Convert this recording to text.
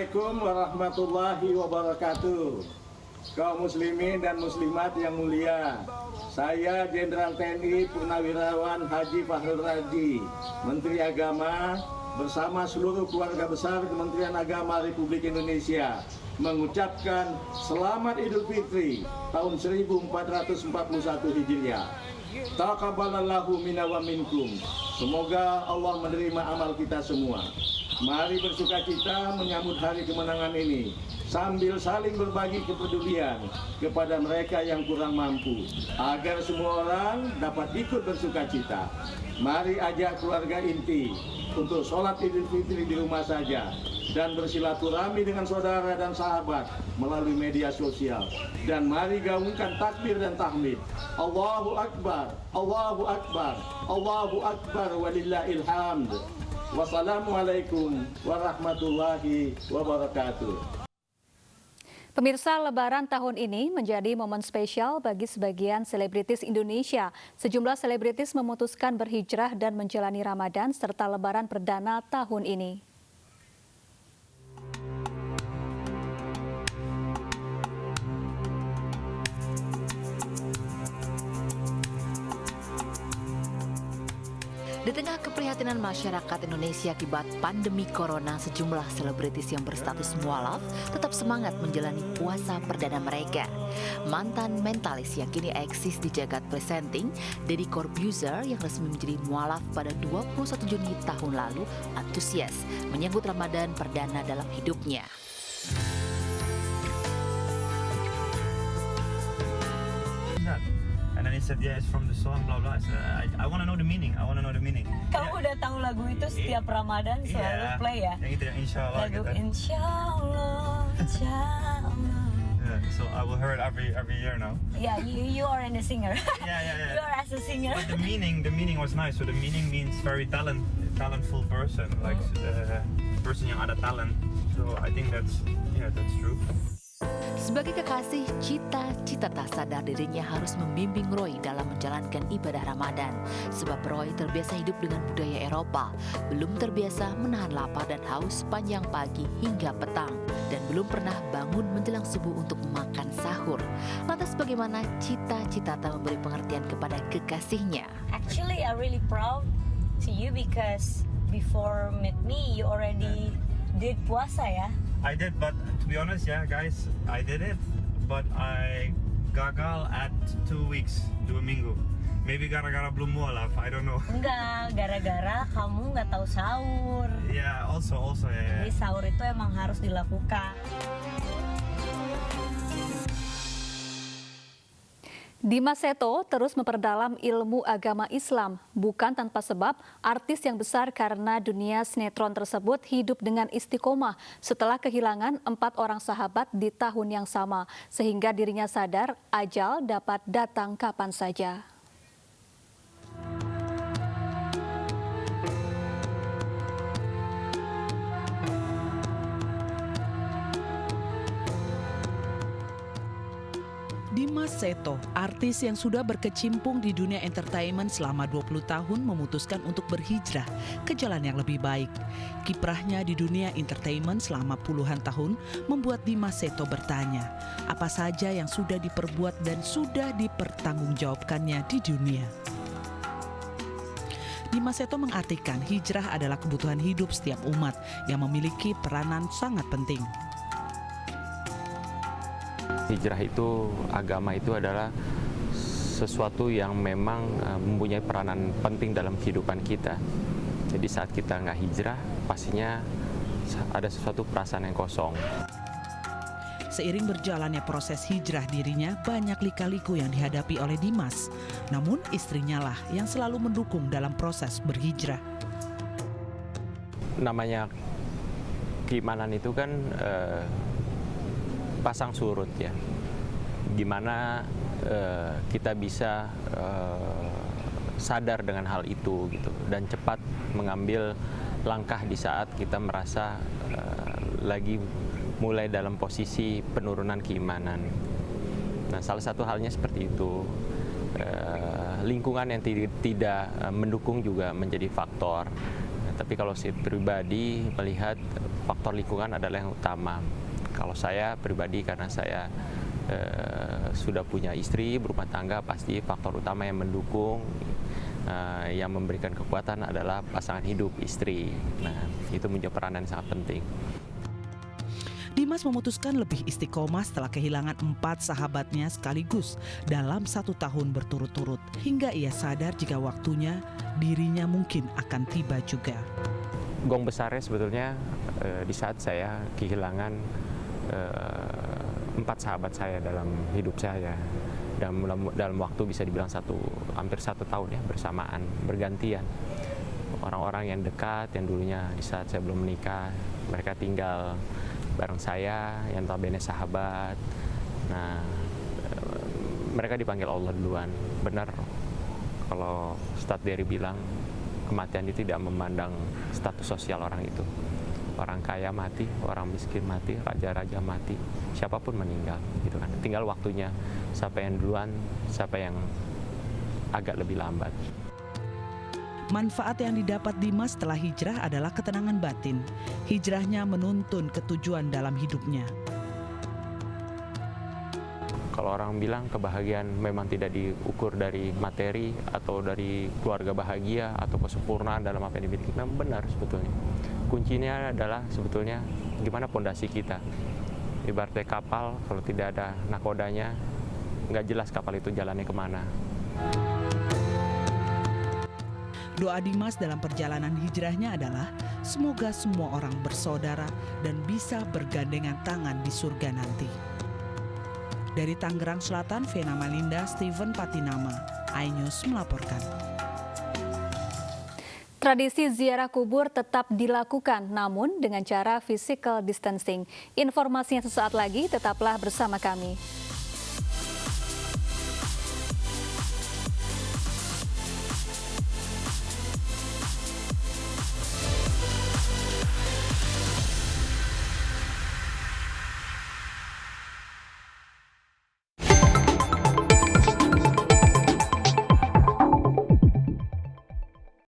Assalamualaikum warahmatullahi wabarakatuh. Kaum muslimin dan muslimat yang mulia, saya Jenderal TNI Purnawirawan Haji Fahrul Razi, Menteri Agama, bersama seluruh keluarga besar Kementerian Agama Republik Indonesia mengucapkan Selamat Idul Fitri tahun 1441 Hijriah. Taqabbalallahu minna wa minkum. Semoga Allah menerima amal kita semua. Mari bersukacita menyambut hari kemenangan ini sambil saling berbagi kepedulian kepada mereka yang kurang mampu agar semua orang dapat ikut bersukacita. Mari ajak keluarga inti untuk sholat Idul Fitri di rumah saja dan bersilaturahmi dengan saudara dan sahabat melalui media sosial. Dan mari gaungkan takbir dan tahmid. Allahu Akbar, Allahu Akbar, Allahu Akbar walillahil hamd. Wassalamualaikum warahmatullahi wabarakatuh. Pemirsa, Lebaran tahun ini menjadi momen spesial bagi sebagian selebritis Indonesia. Sejumlah selebritis memutuskan berhijrah dan menjalani Ramadan serta Lebaran perdana tahun ini. Di tengah keprihatinan masyarakat Indonesia akibat pandemi corona, sejumlah selebritis yang berstatus mualaf tetap semangat menjalani puasa perdana mereka. Mantan mentalis yang kini eksis di jagat presenting, Deddy Corbuzier yang resmi menjadi mualaf pada 21 Juni tahun lalu, antusias menyambut Ramadan perdana dalam hidupnya. And then he said, yeah, it's from the song, blah blah. I said, I want to know the meaning. I want to know the meaning. Kamu udah tahu lagu itu setiap Ramadan selalu play ya? Yang itu yang Insya Allah Lagu gitu. Insya Allah, Insya Allah. Yeah, so I will hear it every year now. Yeah, you are in a singer. Yeah. You are as a singer. But the meaning was nice. So the meaning means very talentful person, like person yang ada talent. So I think that's true. Sebagai kekasih, cita-cita tak sadar dirinya harus membimbing Roy dalam menjalankan ibadah Ramadan. Sebab Roy terbiasa hidup dengan budaya Eropa, belum terbiasa menahan lapar dan haus sepanjang pagi hingga petang, dan belum pernah bangun menjelang subuh untuk makan sahur. Lantas bagaimana cita-cita tak memberi pengertian kepada kekasihnya? Actually, I'm really proud to you because before meet me, you already did puasa ya? I did, but to be honest, yeah, guys, I did it, but I gagal at 2 weeks, 2 minggu. Maybe gara-gara belum mualaf, I don't know. Enggak, gara-gara kamu nggak tahu sahur. Yeah, also, yeah. Jadi sahur itu emang harus dilakukan. Dimas Seto terus memperdalam ilmu agama Islam. Bukan tanpa sebab, artis yang besar karena dunia sinetron tersebut hidup dengan istiqomah setelah kehilangan 4 orang sahabat di tahun yang sama. Sehingga dirinya sadar ajal dapat datang kapan saja. Dimas Seto, artis yang sudah berkecimpung di dunia entertainment selama 20 tahun memutuskan untuk berhijrah ke jalan yang lebih baik. Kiprahnya di dunia entertainment selama puluhan tahun membuat Dimas Seto bertanya, apa saja yang sudah diperbuat dan sudah dipertanggungjawabkannya di dunia. Dimas Seto mengartikan hijrah adalah kebutuhan hidup setiap umat yang memiliki peranan sangat penting. Hijrah itu, agama itu adalah sesuatu yang memang mempunyai peranan penting dalam kehidupan kita. Jadi saat kita nggak hijrah, pastinya ada sesuatu perasaan yang kosong. Seiring berjalannya proses hijrah dirinya, banyak lika-liku yang dihadapi oleh Dimas. Namun istrinya lah yang selalu mendukung dalam proses berhijrah. Namanya keimanan itu kan pasang surut ya. Gimana kita bisa sadar dengan hal itu gitu dan cepat mengambil langkah di saat kita merasa lagi mulai dalam posisi penurunan keimanan. Nah, salah satu halnya seperti itu. Lingkungan yang tidak mendukung juga menjadi faktor. Tapi kalau saya pribadi melihat faktor lingkungan adalah yang utama. Kalau saya pribadi karena saya sudah punya istri, berumah tangga, pasti faktor utama yang mendukung, yang memberikan kekuatan adalah pasangan hidup, istri. Nah, itu menjadi peranan yang sangat penting. Dimas memutuskan lebih istiqomah setelah kehilangan 4 sahabatnya sekaligus dalam 1 tahun berturut-turut. Hingga ia sadar jika waktunya dirinya mungkin akan tiba juga. Gong besarnya sebetulnya di saat saya kehilangan 4 sahabat saya dalam hidup saya. Dalam waktu bisa dibilang hampir 1 tahun ya, bersamaan, bergantian. Orang-orang yang dekat, yang dulunya di saat saya belum menikah, mereka tinggal bareng saya, yang notabene sahabat. Nah, mereka dipanggil Allah duluan. Benar, kalau Ustadz Dery bilang, kematian itu tidak memandang status sosial orang itu. Orang kaya mati, orang miskin mati, raja-raja mati, siapapun meninggal, gitu kan. Tinggal waktunya, siapa yang duluan, siapa yang agak lebih lambat. Manfaat yang didapat Dimas setelah hijrah adalah ketenangan batin. Hijrahnya menuntun ketujuan dalam hidupnya. Kalau orang bilang kebahagiaan memang tidak diukur dari materi atau dari keluarga bahagia atau kesempurnaan dalam apa yang dimiliki, memang benar sebetulnya. Kuncinya adalah sebetulnya gimana pondasi kita. Ibaratnya kapal, kalau tidak ada nakodanya, nggak jelas kapal itu jalannya kemana. Doa Dimas dalam perjalanan hijrahnya adalah semoga semua orang bersaudara dan bisa bergandengan tangan di surga nanti. Dari Tangerang Selatan, Vena Malinda, Steven Patinama, iNews melaporkan. Tradisi ziarah kubur tetap dilakukan, namun dengan cara physical distancing. Informasinya sesaat lagi, tetaplah bersama kami.